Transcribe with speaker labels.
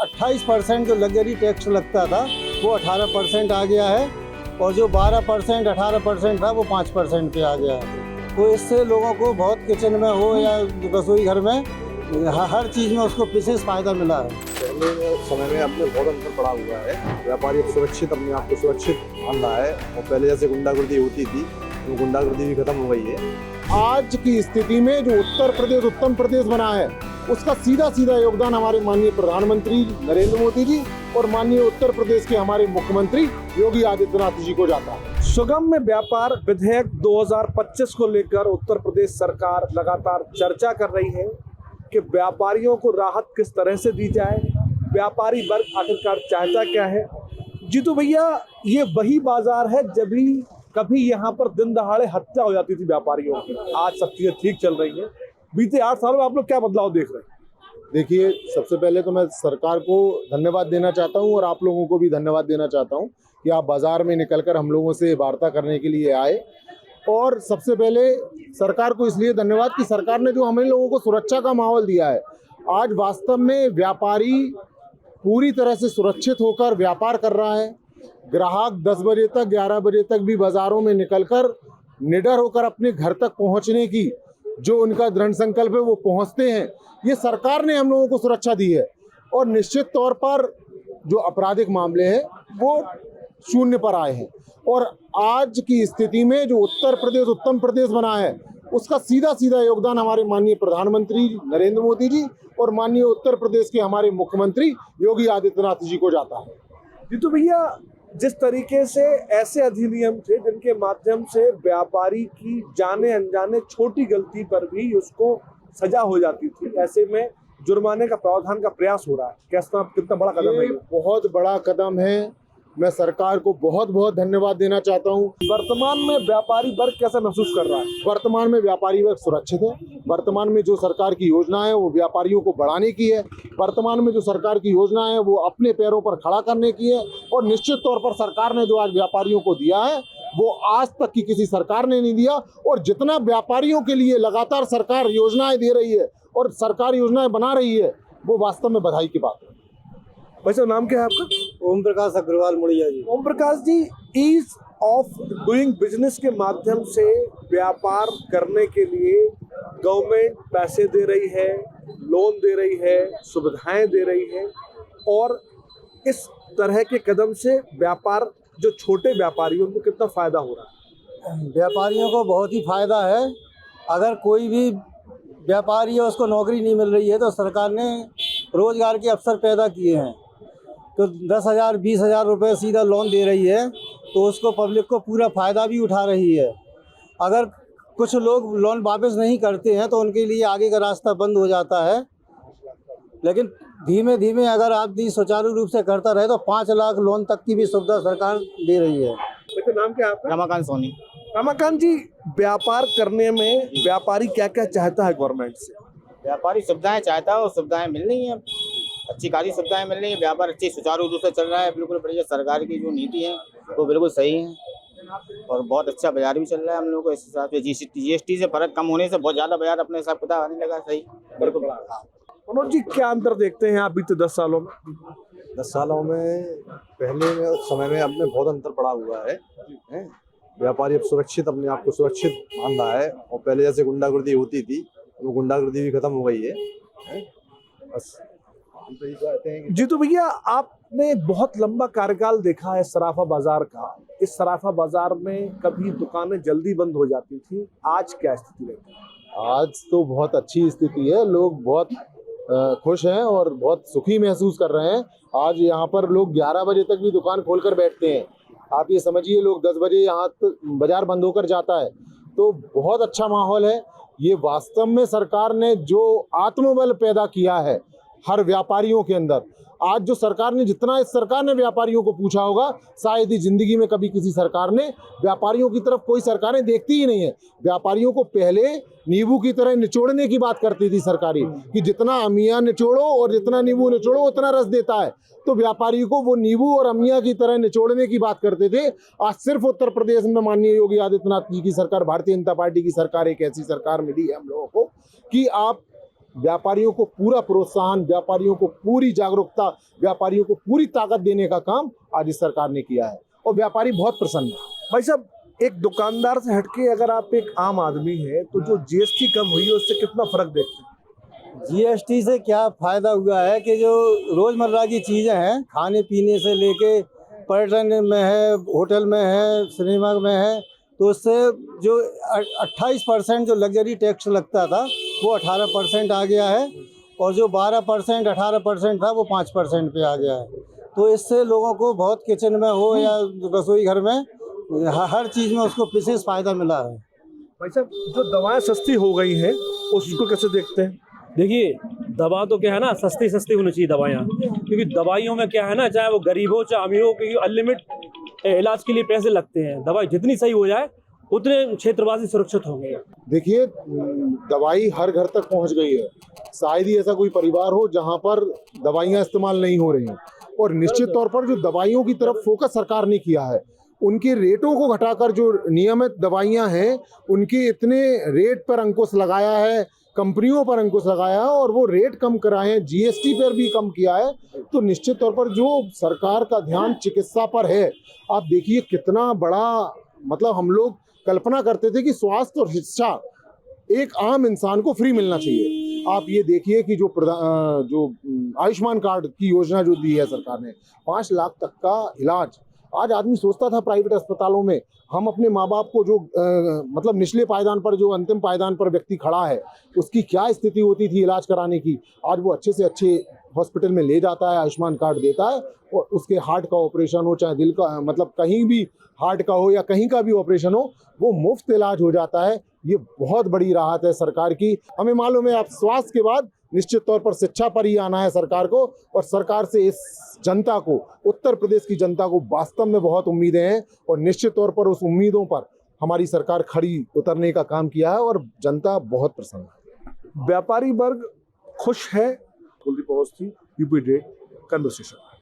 Speaker 1: 28% जो luxury tax लगता था वो 18% आ गया है, और जो 12% 18% था वो 5% पे आ गया है। तो इससे लोगों को बहुत किचन में हो या रसोई घर में हर चीज़ में उसको विशेष फ़ायदा मिला है।
Speaker 2: पहले समय में अपने बहुत अंतर पड़ा हुआ है। व्यापारी अब सुरक्षित अपने आप को सुरक्षित मान रहा है, और पहले जैसे गुंडागर्दी होती थी वो गुंडागर्दी भी खत्म हो गई है।
Speaker 3: आज की स्थिति में जो उत्तर प्रदेश उत्तम प्रदेश बना है, उसका सीधा सीधा योगदान हमारे माननीय प्रधानमंत्री नरेंद्र मोदी जी और माननीय उत्तर प्रदेश के हमारे मुख्यमंत्री योगी आदित्यनाथ जी को जाता है।
Speaker 4: सुगम्य व्यापार विधेयक 2025 को लेकर उत्तर प्रदेश सरकार लगातार चर्चा कर रही है कि व्यापारियों को राहत किस तरह से दी जाए, व्यापारी वर्ग आखिरकार चाहता क्या है। जीतू भैया, ये वही बाजार है जब भी कभी यहाँ पर दिन दहाड़े हत्या हो जाती थी व्यापारियों की। आज सब चीजें ठीक चल रही हैं। बीते 8 सालों में आप लोग क्या बदलाव देख रहे हैं?
Speaker 3: देखिए, सबसे पहले तो मैं सरकार को धन्यवाद देना चाहता हूं और आप लोगों को भी धन्यवाद देना चाहता हूं कि आप बाजार में निकलकर हम लोगों से वार्ता करने के लिए आए। और सबसे पहले सरकार को इसलिए धन्यवाद कि सरकार ने जो हमें लोगों को सुरक्षा का माहौल दिया है। आज वास्तव में व्यापारी पूरी तरह से सुरक्षित होकर व्यापार कर रहा है। ग्राहक 10 बजे तक 11 बजे तक भी बाज़ारों में निकलकर निडर होकर अपने घर तक पहुंचने की जो उनका दृढ़ संकल्प है वो पहुंचते हैं। ये सरकार ने हम लोगों को सुरक्षा दी है, और निश्चित तौर पर जो आपराधिक मामले हैं वो शून्य पर आए हैं। और आज की स्थिति में जो उत्तर प्रदेश उत्तम प्रदेश बना है, उसका सीधा सीधा योगदान हमारे माननीय प्रधानमंत्री नरेंद्र मोदी जी और माननीय उत्तर प्रदेश के हमारे मुख्यमंत्री योगी आदित्यनाथ जी को जाता है।
Speaker 4: जीतू भैया, जिस तरीके से ऐसे अधिनियम थे जिनके माध्यम से व्यापारी की जाने अनजाने छोटी गलती पर भी उसको सजा हो जाती थी, ऐसे में जुर्माने का प्रावधान का प्रयास हो रहा है, कैसा कितना बड़ा कदम है?
Speaker 3: बहुत बड़ा कदम है। मैं सरकार को बहुत बहुत धन्यवाद देना चाहता हूं।
Speaker 4: वर्तमान में व्यापारी वर्ग कैसा महसूस कर रहा है?
Speaker 3: वर्तमान में व्यापारी वर्ग सुरक्षित है। वर्तमान में जो सरकार की योजना है वो व्यापारियों को बढ़ाने की है। वर्तमान में जो सरकार की योजना है वो अपने पैरों पर खड़ा करने की है। और निश्चित तौर पर सरकार ने जो आज व्यापारियों को दिया है वो आज तक की किसी सरकार ने नहीं दिया। और जितना व्यापारियों के लिए लगातार सरकार योजनाएं दे रही है और सरकार योजनाएं बना रही है, वो वास्तव में बधाई की बात है।
Speaker 4: वैसे नाम क्या है आपका?
Speaker 1: ओम प्रकाश अग्रवाल मुड़िया जी।
Speaker 4: Om Prakash ji, ease of doing business के माध्यम से व्यापार करने के लिए गवर्नमेंट पैसे दे रही है, लोन दे रही है, सुविधाएं दे रही है, और इस तरह के कदम से व्यापार जो छोटे व्यापारियों को कितना फायदा हो रहा है?
Speaker 1: व्यापारियों को बहुत ही फायदा है। अगर कोई भी व्यापारी है उसको नौकरी नहीं मिल रही है तो सरकार ने रोजगार के अवसर पैदा किए हैं। तो 10,000 20,000 रुपये सीधा लोन दे रही है, तो उसको पब्लिक को पूरा फ़ायदा भी उठा रही है। अगर कुछ लोग लोन वापस नहीं करते हैं तो उनके लिए आगे का रास्ता बंद हो जाता है। लेकिन धीमे धीमे अगर आदमी सुचारू रूप से करता रहे तो 5 लाख लोन तक की भी सुविधा सरकार दे रही है।
Speaker 4: वैसे नाम क्या है आपका?
Speaker 5: रमाकांत सोनी।
Speaker 4: रमाकांत जी, व्यापार करने में व्यापारी क्या क्या चाहता है गवर्नमेंट से?
Speaker 5: व्यापारी सुविधाएं चाहता है और सुविधाएं मिल रही हैं, अच्छी खासी सुविधाएं मिल रही हैं। व्यापार अच्छी सुचारू रूप से चल रहा है, बिल्कुल बढ़िया। सरकार की जो नीति है वो बिल्कुल सही है, और बहुत अच्छा बाजार भी चल रहा है हम लोगों को। इस हिसाब से जीएसटी से फर्क कम होने से बहुत ज़्यादा बाजार अपने हिसाब किताब आने लगा। सही, बिल्कुल।
Speaker 4: मनोज जी, क्या अंतर देखते हैं आप बीते 10 सालों में?
Speaker 2: 10 सालों में पहले समय में अपने बहुत अंतर पड़ा हुआ है। व्यापारी अब सुरक्षित अपने आप को सुरक्षित मान रहा है, और पहले जैसे गुंडागर्दी होती थी वो गुंडागर्दी भी खत्म हो गई है। बस हम तो ये चाहते हैं कि
Speaker 4: जीतू भैया, आपने बहुत लंबा कार्यकाल देखा है सराफा बाजार का। इस सराफा बाजार में कभी दुकानें जल्दी बंद हो जाती थी, आज क्या स्थिति रहती है?
Speaker 3: आज तो बहुत अच्छी स्थिति है। लोग बहुत खुश हैं और बहुत सुखी महसूस कर रहे हैं। आज यहाँ पर लोग 11 बजे तक भी दुकान खोलकर बैठते हैं। आप ये समझिए, लोग 10 बजे यहाँ बाजार बंद होकर जाता है, तो बहुत अच्छा माहौल है। ये वास्तव में सरकार ने जो आत्मबल पैदा किया है हर व्यापारियों के अंदर। आज जो सरकार ने जितना इस सरकार ने व्यापारियों को पूछा होगा, शायद ही जिंदगी में कभी किसी सरकार ने व्यापारियों की तरफ कोई सरकारें देखती ही नहीं है। व्यापारियों को पहले नींबू की तरह निचोड़ने की बात करती थी सरकारी, कि जितना अमिया निचोड़ो और जितना नींबू निचोड़ो उतना रस देता है। तो व्यापारी को वो नींबू और अमिया की तरह निचोड़ने की बात करते थे। आज सिर्फ उत्तर प्रदेश में माननीय योगी आदित्यनाथ जी की सरकार, भारतीय जनता पार्टी की सरकार, एक ऐसी सरकार मिली है हम लोगों को कि आप व्यापारियों को पूरा प्रोत्साहन, व्यापारियों को पूरी जागरूकता, व्यापारियों को पूरी ताकत देने का काम आज इस सरकार ने किया है और व्यापारी बहुत प्रसन्न है।
Speaker 4: भाई साहब, एक दुकानदार से हटके अगर आप एक आम आदमी है तो जो जीएसटी कम हुई है उससे कितना फर्क देखते हैं?
Speaker 1: जीएसटी से क्या फ़ायदा हुआ है कि जो रोज़मर्रा की चीज़ें हैं, खाने पीने से लेके पर्यटन में है, होटल में है, सिनेमा में है, तो उससे जो 28% जो लग्जरी टैक्स लगता था वो 18% आ गया है और जो 12% 18% था वो 5% पे आ गया है। तो इससे लोगों को बहुत किचन में हो या रसोई घर में हर चीज़ में उसको विशेष फ़ायदा मिला है।
Speaker 4: भाई साहब, जो दवाएं सस्ती हो गई हैं उसको कैसे देखते हैं?
Speaker 6: देखिए, दवा तो क्या है ना, सस्ती सस्ती होनी चाहिए दवाइयाँ, क्योंकि दवाइयों में क्या है ना, चाहे वो गरीब हो चाहे अमीर हो, क्योंकि अनलिमिट इलाज के लिए पैसे लगते हैं। दवाई जितनी सही हो जाए उतने क्षेत्रवासी सुरक्षित होंगे।
Speaker 3: देखिए, दवाई हर घर तक पहुंच गई है। शायद ही ऐसा कोई परिवार हो जहां पर दवाइयां इस्तेमाल नहीं हो रही हैं और निश्चित तौर पर जो दवाइयों की तरफ फोकस सरकार ने किया है, उनके रेटों को घटाकर जो नियमित दवाइयां हैं उनके इतने रेट पर अंकुश लगाया है, कंपनियों पर अंकुश लगाया है और वो रेट कम कराए हैं, जीएसटी पर भी कम किया है। तो निश्चित तौर पर जो सरकार का ध्यान चिकित्सा पर है, आप देखिए कितना बड़ा, मतलब हम लोग कल्पना करते थे कि स्वास्थ्य और शिक्षा एक आम इंसान को फ्री मिलना चाहिए। आप ये देखिए कि जो आयुष्मान कार्ड की योजना जो दी है सरकार ने, 5 लाख तक का इलाज। आज आदमी सोचता था प्राइवेट अस्पतालों में हम अपने माँ बाप को जो मतलब निचले पायदान पर, जो अंतिम पायदान पर व्यक्ति खड़ा है, उसकी क्या स्थिति होती थी इलाज कराने की। आज वो अच्छे से अच्छे हॉस्पिटल में ले जाता है, आयुष्मान कार्ड देता है और उसके हार्ट का ऑपरेशन हो चाहे दिल का, मतलब कहीं भी हार्ट का हो या कहीं का भी ऑपरेशन हो, वो मुफ्त इलाज हो जाता है। ये बहुत बड़ी राहत है सरकार की। हमें मालूम है आप स्वास्थ्य के बाद निश्चित तौर पर शिक्षा पर ही आना है सरकार को, और सरकार से इस जनता को, उत्तर प्रदेश की जनता को वास्तव में बहुत उम्मीदें हैं और निश्चित तौर पर उस उम्मीदों पर हमारी सरकार खड़ी उतरने का काम किया है और जनता बहुत प्रसन्न है।
Speaker 4: व्यापारी वर्ग खुश है। Kuldeep Awasthi, UP day conversation.